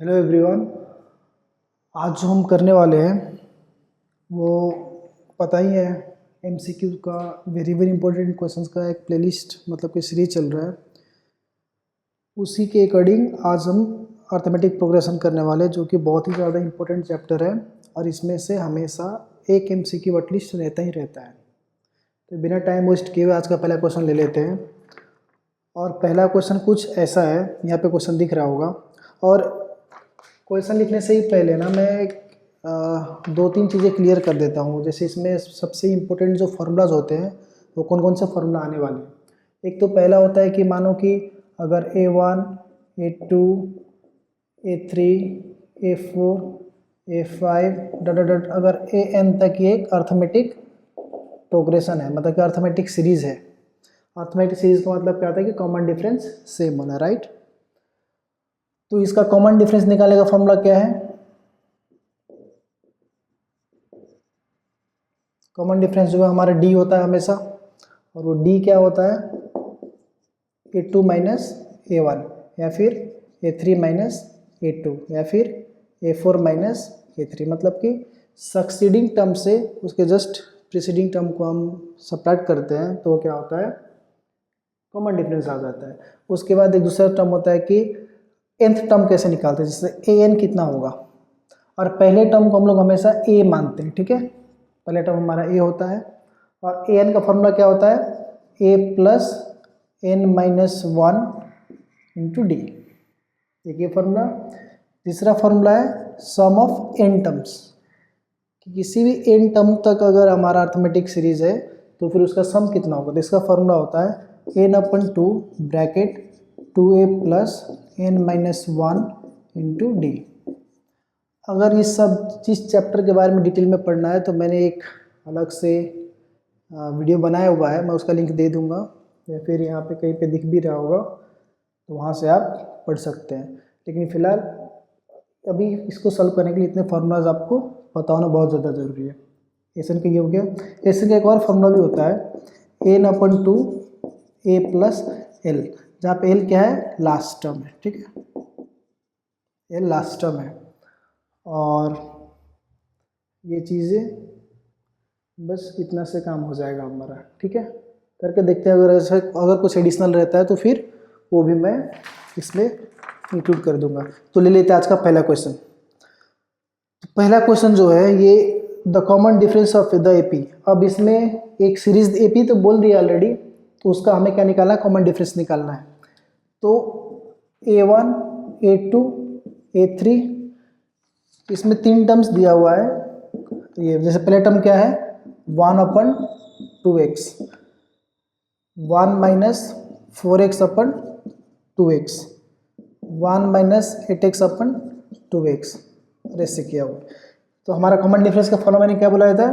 Hello everyone. आज जो हम करने वाले हैं वो पता ही है, एमसीक्यू का वेरी इंपॉर्टेंट क्वेश्चंस का एक प्लेलिस्ट मतलब कि सीरीज चल रहा है। उसी के अकॉर्डिंग आज हम अर्थमेटिक प्रोग्रेशन करने वाले हैं, जो कि बहुत ही ज़्यादा इंपॉर्टेंट चैप्टर है और इसमें से हमेशा एक एमसीक्यू एटलीस्ट रहता ही रहता है। तो बिना टाइम वेस्ट किए हुए आज का पहला क्वेश्चन ले लेते हैं। और पहला क्वेश्चन कुछ ऐसा है, यहाँ पे क्वेश्चन दिख रहा होगा। और क्वेश्चन लिखने से ही पहले ना मैं दो तीन चीज़ें क्लियर कर देता हूँ। जैसे इसमें सबसे इम्पोर्टेंट जो फार्मूलाज होते हैं वो कौन कौन से फार्मूला आने वाले हैं। एक तो पहला होता है कि मानो कि अगर A1, A2, A3, A4, A5 डट अगर AN तक ये एक अर्थमेटिक प्रोग्रेशन है, मतलब कि अर्थमेटिक सीरीज़ है। अर्थमेटिक सीरीज़ का मतलब क्या होता है कि कॉमन डिफरेंस सेम होना, राइट। तो इसका कॉमन डिफरेंस निकालने का फॉर्मूला क्या है? कॉमन डिफरेंस जो है हमारा डी होता है हमेशा, और वो डी क्या होता है? A2 माइनस A1 या फिर A3 माइनस A2 या फिर A4 माइनस A3। मतलब कि सक्सीडिंग टर्म से उसके जस्ट प्रीसीडिंग टर्म को हम सब्ट्रैक्ट करते हैं तो क्या होता है? कॉमन डिफरेंस आ जाता है। उसके बाद एक दूसरा टर्म होता है कि nth टर्म कैसे निकालते हैं, जैसे an कितना होगा। और पहले टर्म को हम लोग हमेशा a मानते हैं, ठीक है। पहले टर्म हमारा a होता है और an का फॉर्मूला क्या होता है? a plus n minus 1 into D. एक ये फॉर्मूला। तीसरा फॉर्मूला है सम ऑफ n टर्म्स, कि किसी भी n टर्म तक अगर हमारा अर्थमेटिक सीरीज है तो फिर उसका सम कितना होगा। तो इसका फॉर्मूला होता है n/2 bracket 2a plus n minus 1 into D. अगर इस सब जिस चैप्टर के बारे में डिटेल में पढ़ना है तो मैंने एक अलग से वीडियो बनाया हुआ है, मैं उसका लिंक दे दूंगा या फिर यहाँ पे कहीं पे दिख भी रहा होगा तो वहाँ से आप पढ़ सकते हैं। लेकिन फ़िलहाल अभी इसको सॉल्व करने के लिए इतने फार्मूलाज आपको पता होना बहुत ज़्यादा ज़रूरी है। एसन का ये हो गया। एसन का एक और फार्मूला भी होता है n/2 a प्लस l, जहाँ पे l क्या है? लास्ट टर्म है, ठीक है। l लास्ट टर्म है। और ये चीज़ें बस इतना से काम हो जाएगा हमारा, ठीक है। करके देखते हैं। अगर कुछ एडिशनल रहता है तो फिर वो भी मैं इसमें इंक्लूड कर दूंगा। तो ले लेते हैं आज का पहला क्वेश्चन। पहला क्वेश्चन जो है ये the common difference of the AP। अब इसमें एक सीरीज AP तो बोल दिया ऑलरेडी, तो उसका हमें क्या निकालना है? कॉमन डिफरेंस निकालना है। तो A1, A2, A3, इसमें तीन टर्म्स दिया हुआ है। ये जैसे पहले टर्म क्या है? 1/2x, 1 minus 4x/2x, 1 minus 8x/2x, ऐसे किया हुआ। तो हमारा कॉमन डिफरेंस का फॉर्मूला मैंने क्या बोला था?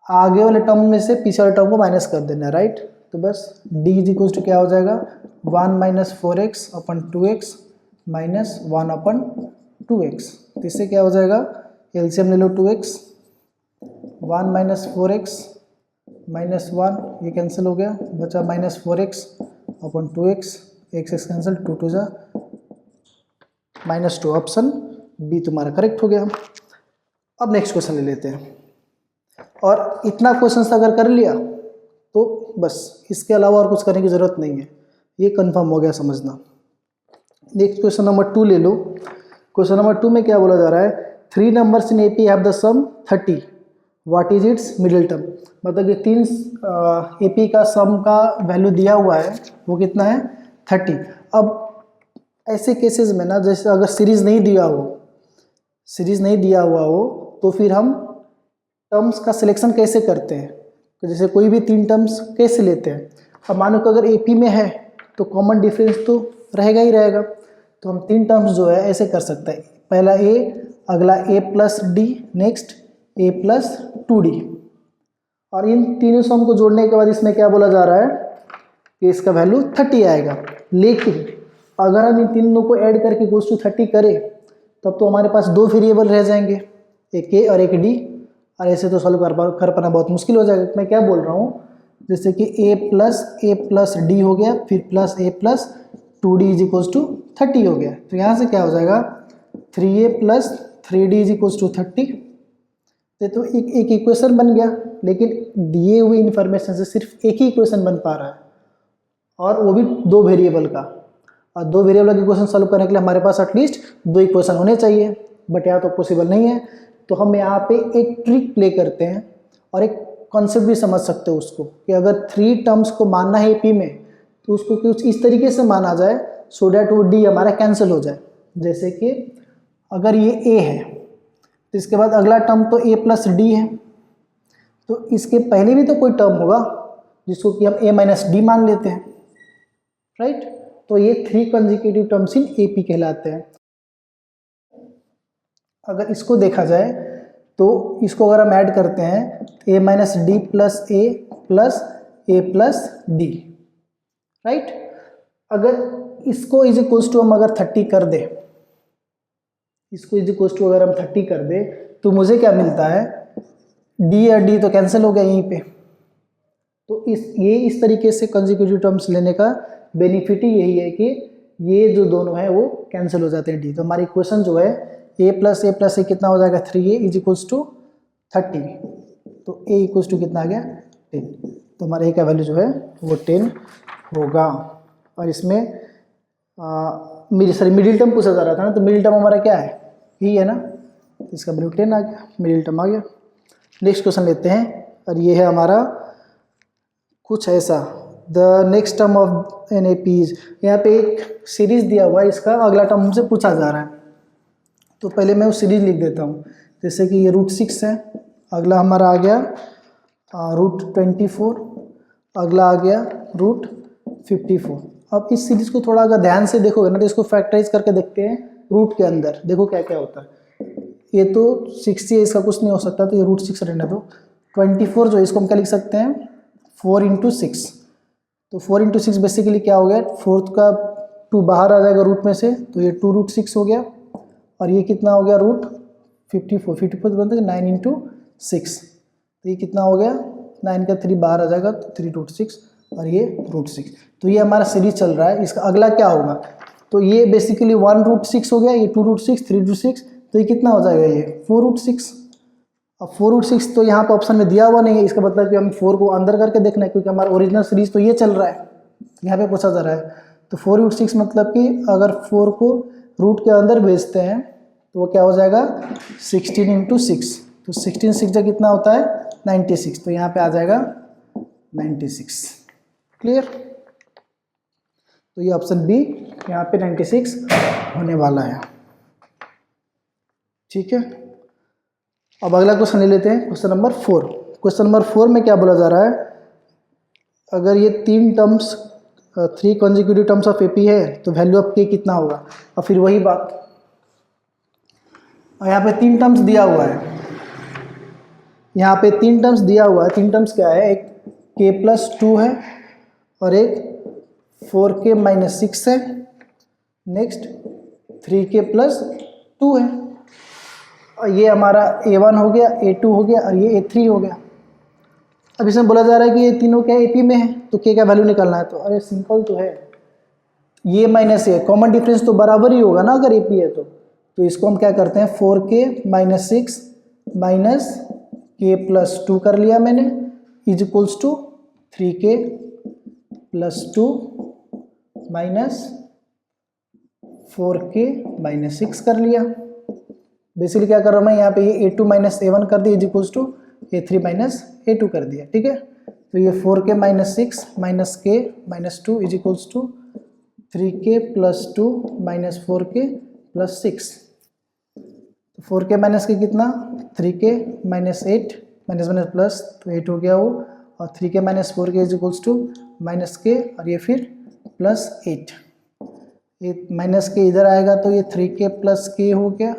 आगे वाले टर्म में से पीछे वाले टर्म को माइनस कर देना, राइट। तो बस d इज इक्वल टू क्या हो जाएगा? 1 माइनस 4x/2x माइनस 1/2x। तो इससे क्या हो जाएगा? एलसीएम ले लो 2x, 1 माइनस 4x माइनस 1, ये कैंसिल हो गया, बचा माइनस 4x/2x, x कैंसिल, 2 2 जा -2। ऑप्शन बी तुम्हारा करेक्ट हो गया। अब नेक्स्ट क्वेश्चन ले लेते हैं। और इतना क्वेश्चन अगर कर लिया तो बस, इसके अलावा और कुछ करने की ज़रूरत नहीं है, ये कंफर्म हो गया, समझना। नेक्स्ट क्वेश्चन नंबर 2 ले लो। क्वेश्चन नंबर 2 में क्या बोला जा रहा है? 3 numbers in AP have the sum 30, what is its middle term. मतलब कि 3 AP का सम का वैल्यू दिया हुआ है, वो कितना है? 30। अब ऐसे केसेस में ना, जैसे अगर सीरीज नहीं दिया हुआ हो तो फिर हम टर्म्स का सिलेक्शन कैसे करते हैं? तो जैसे कोई भी 3 टर्म्स कैसे लेते हैं? अब मानो कि अगर AP में है तो कॉमन डिफरेंस तो रहेगा ही रहेगा। तो हम 3 टर्म्स जो है ऐसे कर सकते हैं। पहला A, अगला A plus D, next A plus 2D। और इन तीनों सम को जोड़ने के बाद इसमें क्या बोला जा रहा है कि इसका वैल्यू 30 आएगा। लेकिन अगर हम इन तीनों को ऐड करके गोस टू 30 करें तब तो हमारे पास 2 वेरिएबल रह जाएंगे, एक A और एक D, और ऐसे तो सॉल्व कर पाना बहुत मुश्किल हो जाएगा। मैं क्या बोल रहा हूँ, जैसे कि A प्लस D हो गया, फिर plus A plus 2D is equals to 30 हो गया। तो यहाँ से क्या हो जाएगा? 3a plus 3d is equals to 30। तो एक इक्वेशन बन गया, लेकिन दिए हुए इन्फॉर्मेशन से सिर्फ एक ही इक्वेशन बन पा रहा है, और वो भी दो वेरिएबल का। और दो वेरिएबल का इक्वेशन सॉल्व करने के लिए हमारे पास एटलीस्ट दो इक्वेशन होने चाहिए, बट यहाँ तो पॉसिबल नहीं है। तो हम यहाँ पे एक ट्रिक प्ले करते हैं और एक कॉन्सेप्ट भी समझ सकते हो उसको, कि अगर 3 टर्म्स को मानना है पी में, तो उसको कुछ इस तरीके से माना जाए सो डैट वो डी हमारा कैंसिल हो जाए। जैसे कि अगर ये ए है तो इसके बाद अगला टर्म तो ए प्लस डी है, तो इसके पहले भी तो कोई टर्म होगा जिसको कि हम ए माइनस डी मान लेते हैं, राइट। तो ये 3 consecutive terms in A P कहलाते हैं। अगर इसको देखा जाए तो इसको अगर हम ऐड करते हैं ए माइनस डी प्लस ए प्लस डी, राइट। अगर इसको इज इक्वल्स टू हम अगर 30 कर दे, इसको इज इक्वल्स टू अगर हम 30 कर दे, तो मुझे क्या मिलता है, डी और डी तो कैंसिल हो गया यहीं पे। तो इस तरीके से कंसेक्यूटिव टर्म्स लेने का बेनिफिट ही यही है कि ये जो दोनों हैं वो कैंसिल हो जाते हैं डी। तो हमारी इक्वेशन जो है ए प्लस ए कितना हो जाएगा, 3a इज इक्वल्स टू 30। तो ए इक्वल्स टू कितना आ गया, 10। तो हमारा ए का वैल्यू जो है वो 10 होगा। और इसमें मिडिल टर्म पूछा जा रहा था ना, तो मिडिल टर्म हमारा क्या है, यही है ना, इसका वैल्यू 10 आ गया, मिडिल टर्म आ गया। नेक्स्ट क्वेश्चन लेते हैं, और ये है हमारा कुछ ऐसा, the next term of an A Ps. यहाँ पे एक सीरीज दिया हुआ है, इसका अगला टर्म हमसे पूछा जा रहा है। तो पहले मैं वो सीरीज लिख देता हूँ। जैसे कि ये √6 है, अगला हमारा आ गया √24, अगला आ गया √54। अब इस सीरीज को थोड़ा अगर ध्यान से देखोगे ना, तो इसको फैक्टराइज करके देखते हैं रूट के अंदर, देखो क्या क्या होता है। ये तो 60 है, इसका कुछ नहीं हो सकता, तो ये √6 रहने दो। 24 जो है इसको हम क्या लिख सकते हैं, 4 × 6। तो 4 × 6 बेसिकली क्या हो गया, 4 का 2 बाहर आ जाएगा रूट में से, तो ये 2√6 हो गया। और ये कितना हो गया, √54 बनता है 9 × 6, तो ये कितना हो गया, 9 का 3 बाहर आ जाएगा, तो 3√6 और ये √6। तो ये हमारा सीरीज चल रहा है। इसका अगला क्या होगा, तो ये बेसिकली 1√6 हो गया, ये 2√6, 3√6, तो ये कितना हो जाएगा, ये 4√6। अब 4√6 तो यहाँ पे ऑप्शन में दिया हुआ नहीं है, इसका मतलब कि हम 4 को अंदर करके देखना है, क्योंकि हमारा ओरिजिनल सीरीज तो ये चल रहा है, यहाँ पे पूछा जा रहा है। तो 4√6 मतलब कि अगर 4 को रूट के अंदर भेजते हैं तो वो क्या हो जाएगा, 16 × 6। तो 16 6 जा कितना होता है, 96। तो यहाँ पे आ जाएगा 96। क्लियर। तो ये ऑप्शन बी यहाँ पे 96 होने वाला है। ठीक है, अब अगला क्वेश्चन ले लेते हैं, क्वेश्चन नंबर 4। क्वेश्चन नंबर 4 में क्या बोला जा रहा है, अगर ये 3 terms 3 consecutive terms of AP है, तो वैल्यू ऑफ के कितना होगा। और फिर वही बात, और यहाँ पे 3 टर्म्स दिया हुआ है, यहाँ पे 3 टर्म्स दिया हुआ है। 3 टर्म्स क्या है, एक k+2 है, और एक 4k - 6 है, नेक्स्ट 3k+2 है। और ये हमारा a1 हो गया, a2 हो गया, और ये a3 हो गया। अब इसमें बोला जा रहा है कि ये तीनों क्या एपी में है, तो k का वैल्यू निकालना है। तो अरे सिंपल तो है, ये माइनस ए, कॉमन डिफरेंस तो बराबर ही होगा ना अगर एपी है तो इसको हम क्या करते हैं, 4k - 6 - k+2 कर लिया मैंने, is equals to 3k+2 - 4k - 6 कर लिया। बेसिकली क्या कर रहा हूँ मैं, यहाँ पे ये a2 - a1 कर दिया, is equals to a3 - a2 कर दिया। ठीक है, तो ये 4k - 6 - k - 2 is equals to 3k+2 - 4k + 6। 4k - के कितना, 3k - 8 माइनस प्लस, तो 8 हो गया वो, और 3k - 4k is equals to -k, और ये फिर +8। ये माइनस के इधर आएगा तो ये 3k + k हो गया,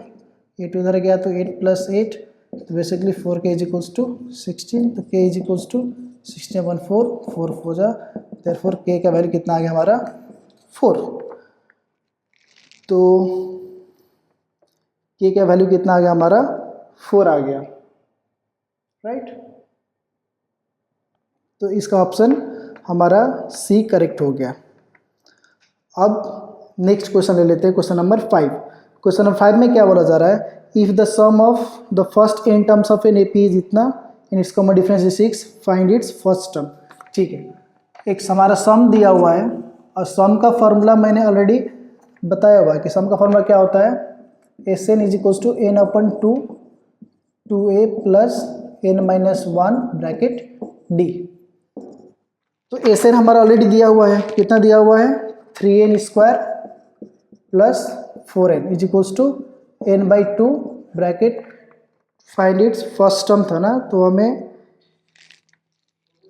8 उधर गया तो 8 + 8, तो basically 4k is equals to 16। तो k इज इक्वल्स टू 16 × 4 4 हो जा, देयरफॉर k का वैल्यू कितना आ गया हमारा, 4। तो k का वैल्यू कितना आ गया हमारा, 4 आ गया, राइट। तो इसका ऑप्शन हमारा C करेक्ट हो गया। अब नेक्स्ट क्वेश्चन ले लेते हैं, क्वेश्चन नंबर 5। क्वेश्चन नंबर 5 में क्या बोला जा रहा है, if the sum of the first n terms of an AP is इतना and its common difference is 6, find its first term. ठीक है, एक हमारा सम दिया हुआ है और सम का फॉर्मूला मैंने ऑलरेडी बताया हुआ है कि सम का फॉर्मूला क्या होता है, S n is equals to n upon two 2a plus n minus 1 bracket d. तो एस एन हमारा ऑलरेडी दिया हुआ है, कितना दिया हुआ है, 3n square plus 4n is equals to n by 2 bracket find its first term था ना, तो हमें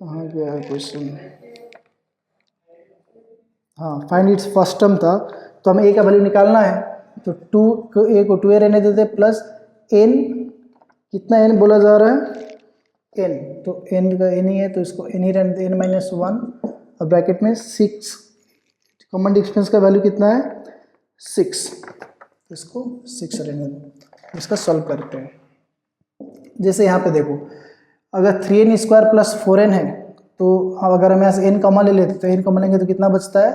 कहाँ गया है क्वेश्चन, हाँ फाइंड इट्स फर्स्ट टर्म था, तो हमें a का वैल्यू निकालना है। तो 2 को a को 2a रहने देते प्लस n, कितना n बोला जा रहा है, n, तो n का n ही है तो इसको n ही रहने दे, n माइनस 1 और ब्रैकेट में 6, कॉमन डिफरेंस का वैल्यू कितना है 6, इसको 6 रहने दो। इसका सॉल्व करते हैं। जैसे यहाँ पे देखो, अगर 3n स्क्वायर प्लस 4n है तो अब अगर हम यहाँ से n कॉमन ले लेते तो n कॉमन लेंगे तो कितना बचता है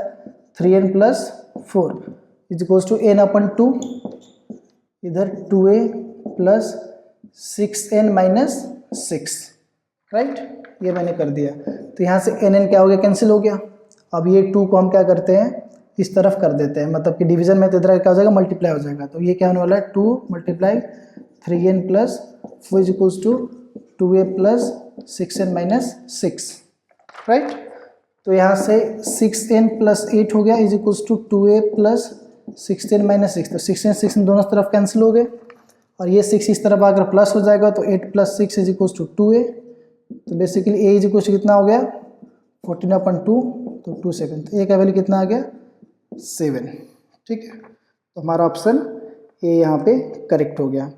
3n plus 4 is equals to n upon 2, इधर 2a plus 6n minus 6, right, ये मैंने कर दिया। तो यहाँ से n क्या हो गया, कैंसिल हो गया। अब ये 2 को हम क्या करते हैं, इस तरफ कर देते हैं, मतलब कि डिवीजन में तो इधर क्या हो जाएगा, मल्टीप्लाई हो जाएगा। तो ये क्या होने वाला है, 2 multiply 3n plus 4 is equals to 2a plus 6n minus 6, right. तो यहाँ से 6n प्लस 8 हो गया is equals to 2a plus 6n minus 6, तो 6n 6 दोनों तरफ कैंसिल हो गए और ये 6 इस तरफ आकर प्लस हो जाएगा, तो 8 plus 6 is equals to 2a। तो basically a is equals to कितना हो गया 14 अपन 2, तो 2 7, तो a का वैल्यू कितना आ गया 7। ठीक है, तो हमारा ऑप्शन ए यहाँ पे करेक्ट हो गया।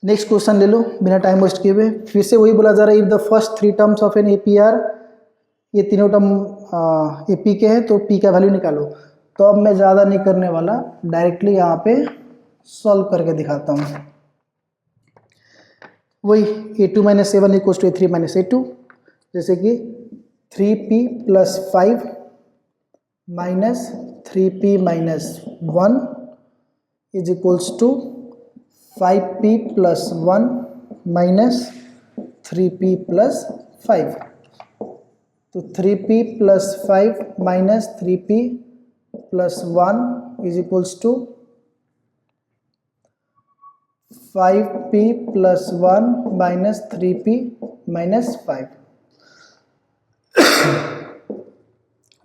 नेक्स्ट क्वेश्चन ले लो बिना टाइम वेस्ट किए हुए, फिर से वही बोला जा रहा है, if the first 3 terms of an AP are, ये तीनों टर्म एपी के हैं तो पी का वैल्यू निकालो। तो अब मैं ज़्यादा नहीं करने वाला, डायरेक्टली यहाँ पे सॉल्व करके दिखाता हूँ। वही a2 minus 7 equals to a3 minus a2, जैसे कि 3p plus 5 minus 3p minus 1 is equals to 5p plus 1 minus 3p plus 5। तो 3p plus 5 minus 3p plus 1 is equals to 5p plus 1 minus 3p minus 5।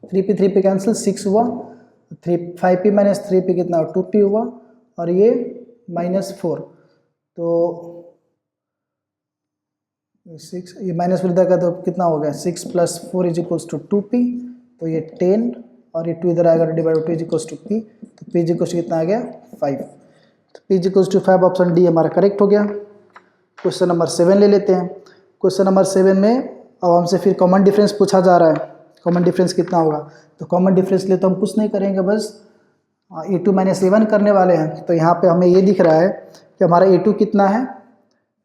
3p cancel, 6 हुआ, 5p minus 3p कितना 2p हुआ और ये minus 4, तो 6 ये minus 4 का तो कितना हो गया 6 plus 4 is equals to 2p, तो ये 10 और ये 2 इधर आएगा divide by 2 is equals to p, तो p इज इक्वल्स कितना आ गया 5, तो p is equals to 5, option d हमारा करेक्ट हो गया। क्वेश्चन नंबर 7 ले लेते हैं। क्वेश्चन नंबर 7 में अब हमसे फिर कॉमन डिफरेंस पूछा जा रहा है, कॉमन डिफरेंस कितना होगा, तो कॉमन डिफरेंस लिए तो हम कुछ नहीं करेंगे, बस a2 माइनस a1 करने वाले हैं। तो यहाँ पे हमें ये दिख रहा है कि हमारा a2 कितना है,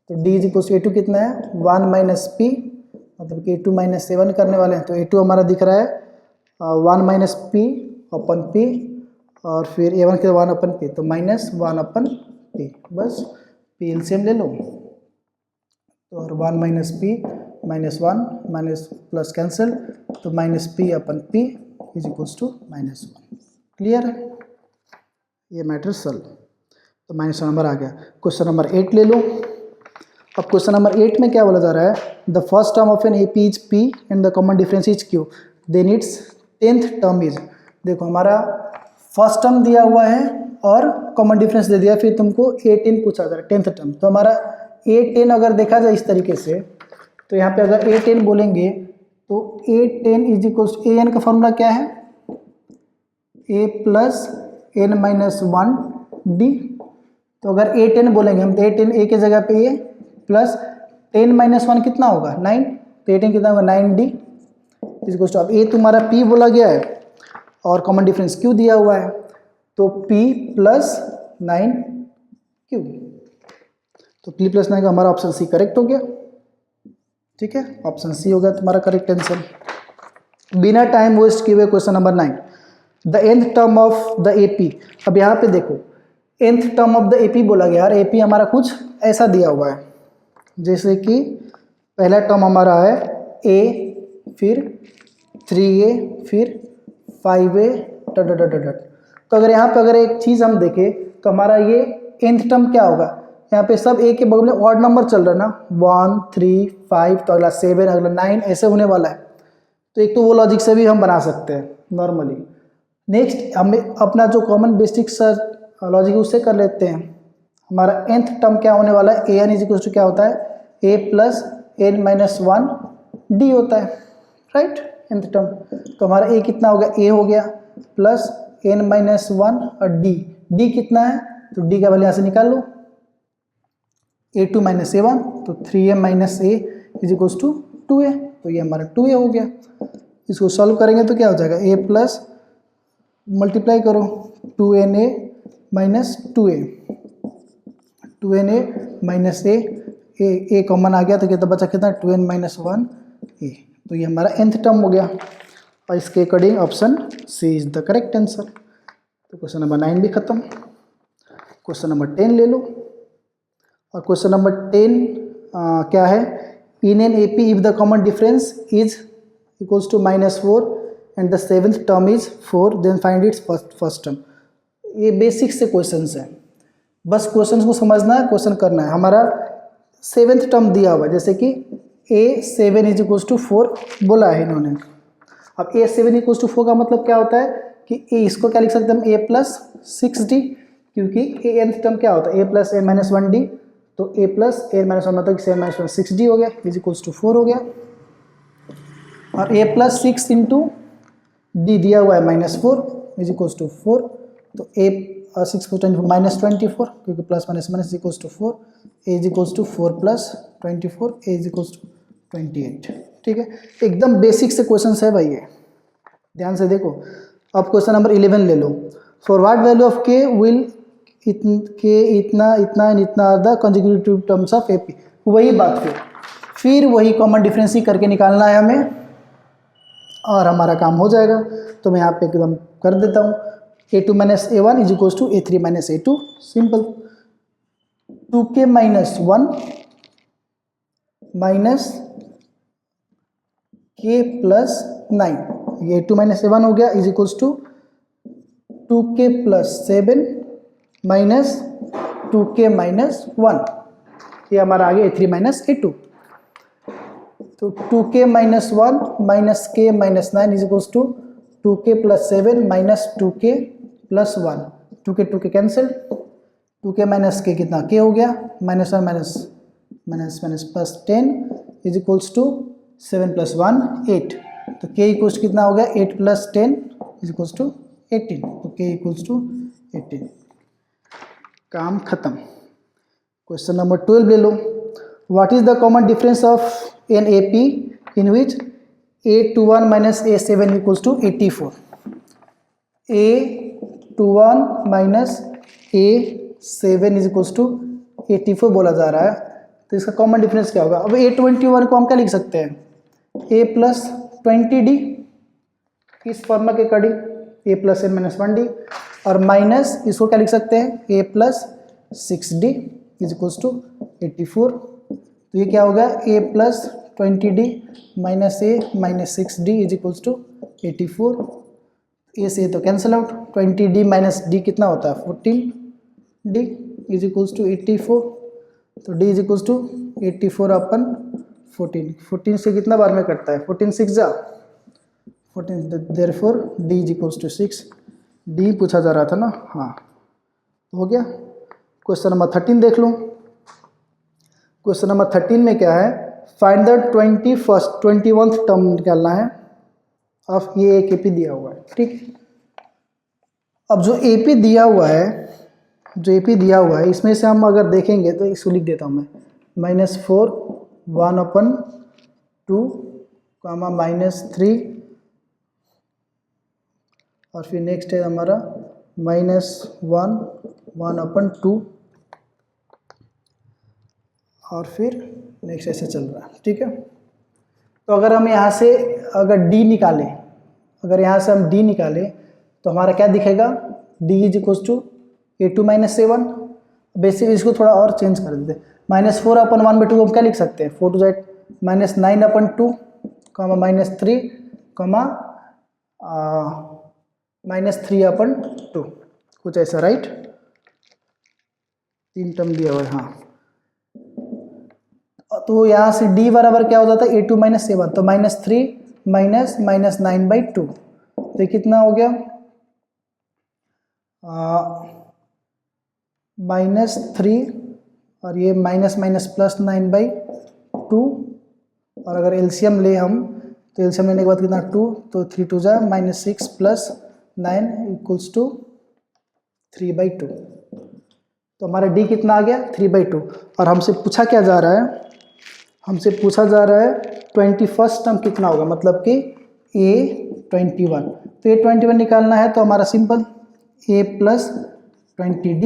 तो d इज इक्वल्स a2 कितना है 1 माइनस p, मतलब कि a2 माइनस 7 करने वाले हैं। तो a2 हमारा दिख रहा है 1 माइनस p अपन p और फिर a1 के 1 अपन p, तो माइनस 1 अपन p, बस p एलसीएम ले लो, तो और 1 minus p minus 1 minus plus cancel, तो minus p upon p is equals to minus 1। Clear है, ये मैटर सॉल्व, तो माइनस नंबर आ गया। क्वेश्चन नंबर 8 ले लो। अब क्वेश्चन नंबर 8 में क्या बोला जा रहा है, the first term of an A P is p and the common difference is q, then its 10th term is, देखो हमारा फर्स्ट टर्म दिया हुआ है और कॉमन डिफरेंस दे दिया, फिर तुमको a10 पूछा जा रहा है 10th टर्म। तो हमारा a10 अगर देखा जाए इस तरीके से, तो यहाँ पे अगर a10 बोलेंगे तो a10 is equals to an का फॉर्मूला क्या है, a plus n minus 1 d। तो अगर a10 बोलेंगे हम, तो a10 a के जगह पे a प्लस 10 माइनस 1 कितना होगा 9, तो a10 कितना होगा 9d इज इक्वल्स टू, अब a तुम्हारा p बोला गया है और कॉमन डिफरेंस q दिया हुआ है, तो p प्लस 9q, तो p प्लस 9 का हमारा ऑप्शन सी करेक्ट हो गया। ठीक है, ऑप्शन सी होगा तुम्हारा करेक्ट आंसर। बिना टाइम वेस्ट किए हुए question number 9, the nth term of the AP। अब यहाँ पे देखो nth term of the AP बोला गया। यार एपी हमारा कुछ ऐसा दिया हुआ है, जैसे कि पहला टर्म हमारा है a, फिर 3a, फिर 5a डट डट डट डट। तो अगर यहाँ पे अगर एक चीज़ हम देखें तो हमारा ये nth टर्म क्या होगा, यहाँ पे सब a के बगल में ऑड नंबर चल रहा है ना, 1 3 5, तो अगला 7, अगला 9 ऐसे होने वाला है। तो एक तो वो लॉजिक से भी हम बना सकते हैं नॉर्मली। नेक्स्ट हमें अपना जो कॉमन बेसिक सर लॉजिक उससे कर लेते हैं। हमारा nth टर्म क्या होने वाला है, A N is equal to क्या होता है, a plus n minus 1 D होता है, राइट। nth टर्म तो हमारा a कितना हो गया, a हो गया प्लस n माइनस 1 और d कितना है, तो d का वैल्यू यहाँ से निकाल लो, a2 माइनस a1, तो 3a minus a is equal to 2a, तो ये हमारा 2a हो गया। इसको सॉल्व करेंगे तो क्या हो जाएगा, a प्लस मल्टीप्लाई करो 2na minus 2a, 2na minus a common आ गया तो कितना बचा, कितना 2n माइनस 1a, तो ये हमारा nth टर्म हो गया। और इसके according option c is the correct answer. तो क्वेश्चन नंबर 9 भी खत्म। क्वेश्चन नंबर 10 ले लो, और क्वेश्चन नंबर 10 क्या है, in an AP if the common difference is equals to -4 and the 7th term is 4 then find its first term. ये basic से questions है, बस क्वेश्चंस को समझना है, क्वेश्चन करना है। हमारा 7th टर्म दिया हुआ है, जैसे कि a7 इज इक्वल्स टू 4 बोला है इन्होंने। अब a7 इक्वल्स टू 4 का मतलब क्या होता है कि इसको क्या लिख सकते हैं हम, a प्लस 6d, क्योंकि nth टर्म क्या होता है a plus n minus 1d, तो a प्लस n माइनस 1 मतलब 7 माइनस 1 6d हो गया इज इक्वल्स टू 4 हो गया। और a प्लस 6 इंटू d दिया हुआ है -4 इज इक्वल्स टू 4, तो a 6 को माइनस 24, क्योंकि plus minus minus is equals to 4, a is equals to 4 plus 24, a is equals to 28। ठीक है, एकदम बेसिक से क्वेश्चन है भाई ये, ध्यान से देखो। अब क्वेश्चन नंबर 11 ले लो, for what value of k will इतना इतना एंड इतना are the consecutive terms of AP. वही बात, फिर वही कॉमन डिफरेंस ही करके निकालना है हमें और हमारा काम हो जाएगा। तो मैं यहाँ पे एकदम कर देता हूँ, a2 minus a1 is equals to a3 minus a2, simple. 2k minus 1 minus k plus 9, ये a2 माइनस a1 हो गया is equals to 2k plus 7 minus 2k minus 1, ये हमारा आगे a3 माइनस a2। तो 2k minus 1 minus k minus 9 is equals to 2k plus 7 minus 2k plus 1, 2k cancel, 2k minus k कितना k हो गया, minus 1 minus minus minus plus 10 is equals to 7 plus 1 8, तो k equals कितना हो गया, 8 plus 10 is equals to 18, तो k equals to 18, काम खत्म। क्वेश्चन नंबर 12 ले लो, what is the common difference of an AP in which a21 minus a7 equals to 84। a21 minus a7 is equals to 84 बोला जा रहा है, तो इसका कॉमन डिफरेंस क्या होगा। अब a21 को हम क्या लिख सकते हैं, a प्लस 20d, इस फॉर्मूला के according a plus n minus 1d, और माइनस इसको क्या लिख सकते हैं, a plus 6d is equals to 84, तो ये क्या होगा, a plus 20d minus a minus 6d is equals to 84, a से तो cancel out, 20d minus d कितना होता है 14d इज इक्वल्स टू 84, तो d इज इक्वल्स टू 84 अपन 14, 14 से कितना बार में कटता है, 14 6 जा 14, therefore d is equals to 6, d पूछा जा रहा था ना, हाँ हो गया। क्वेश्चन नंबर 13 देख लो, क्वेश्चन नंबर 13 में क्या है, फाइंड द 21th टर्म निकालना है ऑफ ये एक एपी दिया हुआ है, ठीक। अब जो एपी दिया हुआ है, जो एपी दिया हुआ है इसमें से हम अगर देखेंगे तो इसको लिख देता हूँ मैं, -4 1/2 -3, और फिर नेक्स्ट है हमारा -1 1/2, और फिर नेक्स्ट ऐसे चल रहा है, ठीक है। तो अगर हम यहाँ से अगर d निकालें, अगर यहाँ से हम d निकालें तो हमारा क्या दिखेगा, d is equals to A2 minus A1। Basic इसको थोड़ा और चेंज कर देते, -4/1/2 हम क्या लिख सकते हैं, 4 टू ज़ -9/2 -3 -3/2 कुछ ऐसा, राइट। 3 टर्म दिया हुआ है, हाँ। तो यहाँ से D बराबर क्या हो जाता है, A2 माइनस A1, तो -3 -9/2, तो ये कितना हो गया, -3 और ये -+9/2, और अगर एलसीएम ले हम तो एलसीएम लेने के बाद कितना 2, तो 3 टू जा -6 + 9 = 3/2। तो हमारा D कितना आ गया, 3/2। और हमसे पूछा क्या जा रहा है, हमसे पूछा जा रहा है 21st टर्म कितना होगा, मतलब कि A21। तो A21 निकालना है तो हमारा सिंपल A + 20D,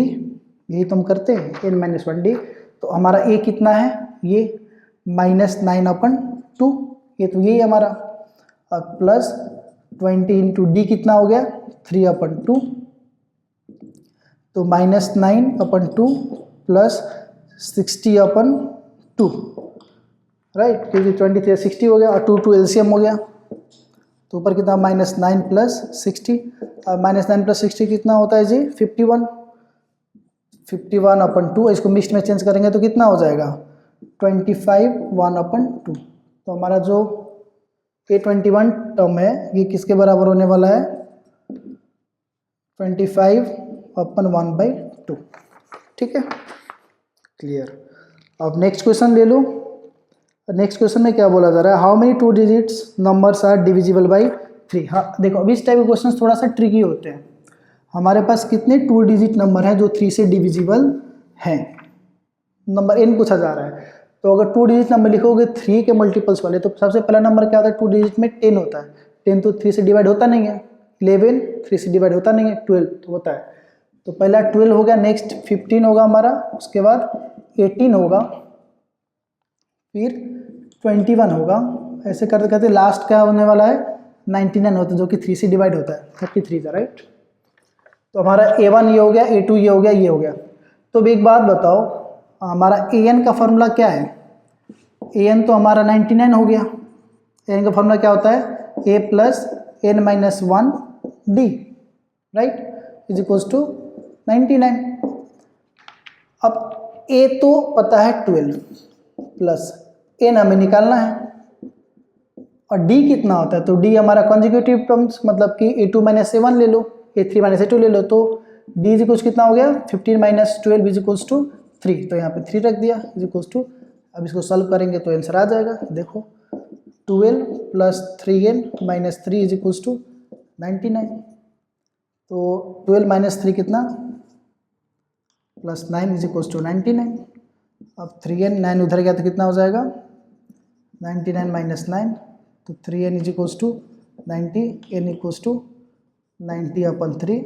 यही तो हम करते हैं, n-1D। तो हमारा A कितना है, ये -9/2, ये तो यही हमारा, और प्लस 20 × D कितना हो गया, 3/2, तो -9/2 + 60/2, राइट, क्योंकि 23 60 हो गया और 2 एलसीएम हो गया, तो ऊपर कितना -9 + 60, और -9 + 60 कितना होता है जी, 51, 51/2। इसको मिक्स में चेंज करेंगे तो कितना हो जाएगा, 25/1/2। तो हमारा जो A21 टर्म है ये किसके बराबर होने वाला है, 25/1/2, ठीक है, क्लियर। अब नेक्स्ट क्वेश्चन ले लो। नेक्स्ट क्वेश्चन में क्या बोला जा रहा है, how many 2 digits numbers are divisible by 3। हाँ देखो, अभी इस टाइप के क्वेश्चन थोड़ा सा ट्रिकी होते हैं। हमारे पास कितने 2 डिजिट नंबर हैं जो 3 से डिविजिबल हैं, नंबर n पूछा जा रहा है। तो अगर 2 डिजिट नंबर लिखोगे 3 के मल्टीपल्स वाले, तो सबसे पहला नंबर क्या होता है 2 डिजिट में, 10 होता है। 10 तो 3 से डिवाइड होता नहीं है, 11 3 से डिवाइड होता नहीं है, 12 तो होता है। तो पहला 12 हो गया, नेक्स्ट 15 होगा हमारा, उसके बाद 18 होगा, फिर 21 होगा, ऐसे करते करते लास्ट क्या होने वाला है 99 होता है, जो कि 3 से डिवाइड होता है, 33 है, राइट। तो हमारा A1 ये हो गया, A2 ये हो गया, ये हो गया। तो अब एक बात बताओ, हमारा AN का फॉर्मूला क्या है, AN तो हमारा 99 हो गया। AN का फॉर्मूला क्या होता है, A + n-1D, राइट, = 99। अब A तो पता है 12 प्लस n हमें निकालना है, और D कितना होता है, तो D हमारा कॉन्जिक्यूटिव टर्म्स, मतलब कि A2 - A1 ले लो, A3 - A2 ले लो, तो D = कितना हो गया, 15 - 12 = 3, तो यहाँ पे 3 रख दिया, = अब इसको सॉल्व करेंगे तो आंसर आ जाएगा। देखो 12 + 3n - 3 = 99, तो 12 - 3 कितना, +9 = 99। अब 3n 9 उधर गया तो कितना हो जाएगा, 99 - 9, तो 3n = 90, n = 90/3,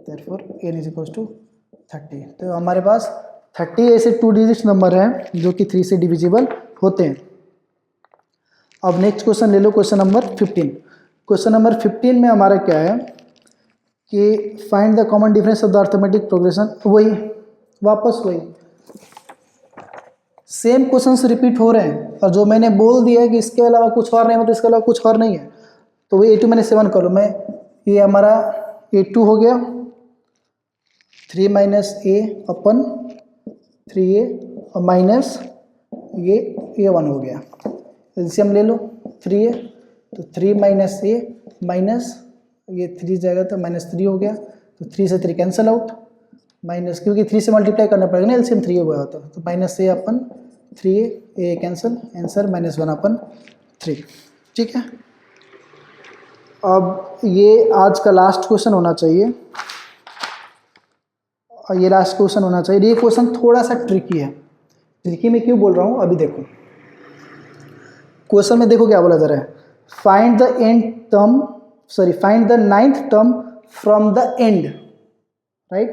therefore n = 30। तो हमारे पास 30 ऐसे 2 डिजिट नंबर हैं जो कि 3 से डिविजिबल होते हैं। अब नेक्स्ट क्वेश्चन ले लो, क्वेश्चन नंबर 15। क्वेश्चन नंबर 15 में हमारा क्या है कि find the common difference of the arithmetic progression, वही वापस वही सेम क्वेश्चंस रिपीट हो रहे हैं, और जो मैंने बोल दिया है कि इसके अलावा कुछ और नहीं, मतलब इसके अलावा कुछ और नहीं है, तो वो A2 - A1 करो। मैं ये हमारा A2 हो गया, 3 - A/3a, और माइनस ये A1 हो गया। एलसीएम ले लो 3a, तो 3 - a माइनस ये 3 जाएगा तो -3 हो गया, तो 3 से 3 कैंसिल आउट, माइनस, क्योंकि 3 से मल्टीप्लाई करना पड़ेगा ना, एलसीएम 3 हुआ होता है, तो -a/3a, a कैंसिल, आंसर -1/3, ठीक है। अब ये आज का लास्ट क्वेश्चन होना चाहिए, और ये लास्ट क्वेश्चन होना चाहिए। ये क्वेश्चन थोड़ा सा ट्रिकी है। ट्रिकी मैं क्यों बोल रहा हूँ, अभी देखो क्वेश्चन में, देखो क्या बोला जा रहा है, find the ninth term from the end, right,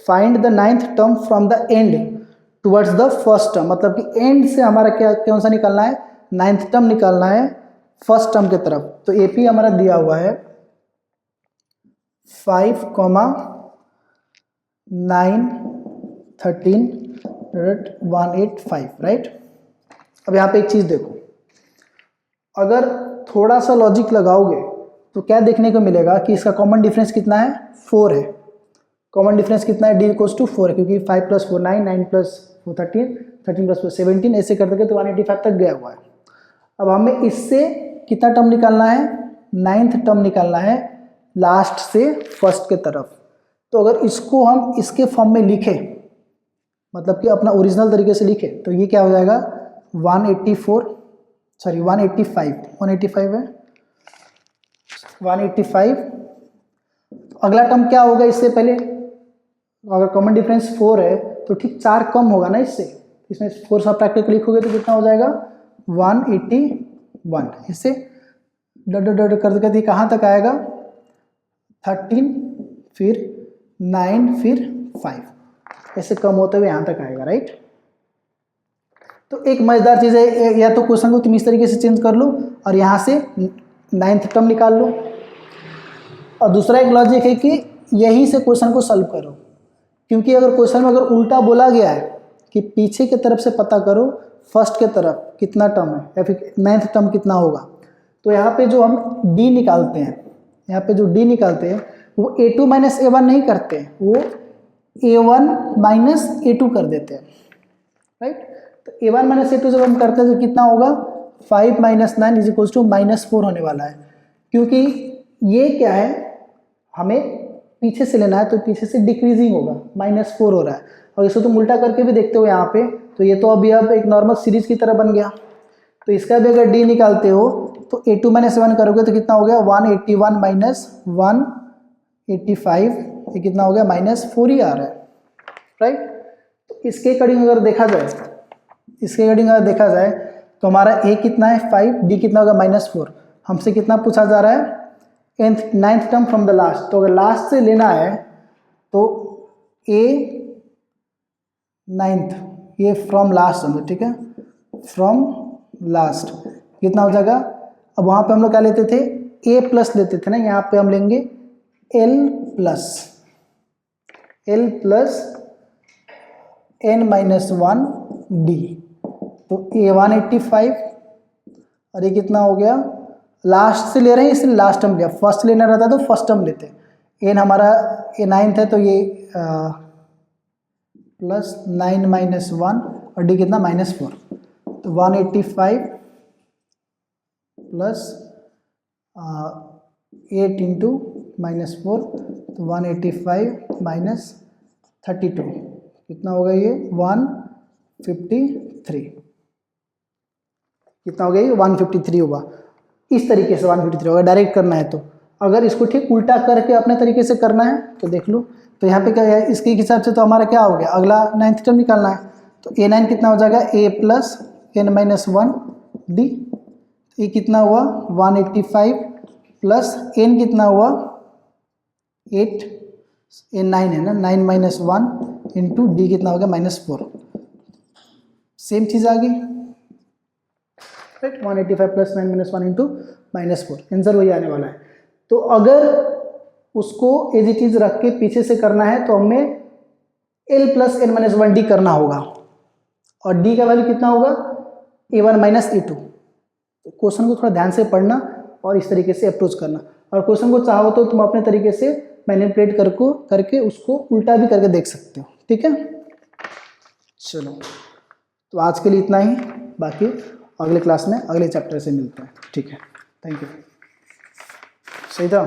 find the ninth term from the end towards the first term, मतलब कि एंड से हमारा क्या कौन सा निकालना है, नाइन्थ टर्म निकालना है फर्स्ट टर्म के तरफ। तो AP हमारा दिया हुआ है 5, 9 13 185, राइट। अब यहाँ पे एक चीज़ देखो, अगर थोड़ा सा लॉजिक लगाओगे तो क्या देखने को मिलेगा कि इसका कॉमन डिफरेंस कितना है, 4 है। कॉमन डिफरेंस कितना है, d इक्वल्स टू 4 है, क्योंकि 5 + 4 9, 9 + 4 13, 13 + 4 17, ऐसे करते करते 185 तक गया हुआ है। अब हमें इससे कितना टर्म निकालना है, 9th टर्म निकालना है लास्ट से फर्स्ट के तरफ। तो अगर इसको हम इसके फॉर्म में लिखें, मतलब कि अपना ओरिजिनल तरीके से लिखें, तो ये क्या हो जाएगा 185 है 185। अगला टर्म क्या होगा इससे पहले, अगर कॉमन डिफरेंस 4 है तो ठीक 4 कम होगा ना इससे, इसमें 4 सब्ट्रैक्ट करके लिखोगे तो कितना हो जाएगा 181। इससे डट करते करते कहाँ तक आएगा, 13 फिर 9 फिर 5, ऐसे कम होते हुए यहाँ तक आएगा, राइट। तो एक मजेदार चीज़ है, या तो क्वेश्चन को तुम इस तरीके से चेंज कर लो और यहाँ से 9th टर्म निकाल लो, और दूसरा एक लॉजिक है कि यहीं से क्वेश्चन को सॉल्व करो, क्योंकि अगर क्वेश्चन में अगर उल्टा बोला गया है कि पीछे की तरफ से पता करो फर्स्ट के तरफ कितना टर्म है या फिर 9th टर्म कितना होगा, तो यहाँ पे जो हम d निकालते हैं, यहाँ पे जो d निकालते हैं वो a2 - a1 नहीं करते हैं, वो a1 - a2 कर देते हैं, राइट। तो a1 - a2 जब हम करते हैं तो कितना होगा, 5 - 9 = -4 होने वाला है, क्योंकि ये क्या है, हमें पीछे से लेना है तो पीछे से डिक्रीजिंग होगा, -4 हो रहा है। और इसको तुम उल्टा करके भी देखते हो यहाँ पे, तो ये तो अभी अब एक नॉर्मल सीरीज की तरह बन गया। तो इसका भी अगर d निकालते हो तो a2 - a1 करोगे तो कितना हो गया 181 - 185, ये कितना हो गया -4 ही आ रहा है, राइट। तो इसके अकॉर्डिंग अगर देखा जाए तो हमारा a कितना है 5, d कितना होगा -4। हमसे कितना पूछा जा रहा है, 9th term from the last. तो अगर लास्ट से लेना है तो a 9th, ये फ्रॉम लास्ट समझो, ठीक है, फ्रॉम लास्ट कितना हो जाएगा। अब वहाँ पे हम लोग क्या लेते थे, a+ लेते थे ना, यहाँ पे हम लेंगे l प्लस n-1 d। तो a 185 और ये कितना हो गया, लास्ट से ले रहे हैं इसलिए लास्ट टर्म लिया, फर्स्ट लेना रहता तो फर्स्ट टर्म लेते। n हमारा a 9th है तो ये +9 - 1 और d कितना -4, तो 185 + 8 × -4, तो 185 - 32 कितना होगा, ये 153, कितना हो गया, ये 153 होगा। इस तरीके से 153 होगा, डायरेक्ट करना है तो। अगर इसको ठीक उल्टा करके अपने तरीके से करना है तो देख लो, तो यहाँ पे क्या है, इसके हिसाब से तो हमारा क्या हो गया, अगला 9th टर्म निकालना है। तो a9 कितना हो जाएगा, a + n-1 d, ये कितना हुआ 185 प्लस n कितना हुआ 8, n9 है ना, 9 - 1 इंटू d कितना हो गया -4, सेम चीज़ आ गई, राइट। 185 + 9 - 1 इंटू -4, आंसर वही आने वाला है। तो अगर उसको एज इट इज रख के पीछे से करना है तो हमें l + n-1 d करना होगा, और d का वैल्यू कितना होगा a1 - a2। क्वेश्चन को थोड़ा ध्यान से पढ़ना और इस तरीके से अप्रोच करना, और क्वेश्चन को चाहो तो तुम अपने तरीके से मैनिपुलेट करके उसको उल्टा भी करके देख सकते हो, ठीक है। चलो, तो आज के लिए इतना ही, बाकी अगले क्लास में अगले चैप्टर से मिलते हैं, ठीक है। Thank you. सही था।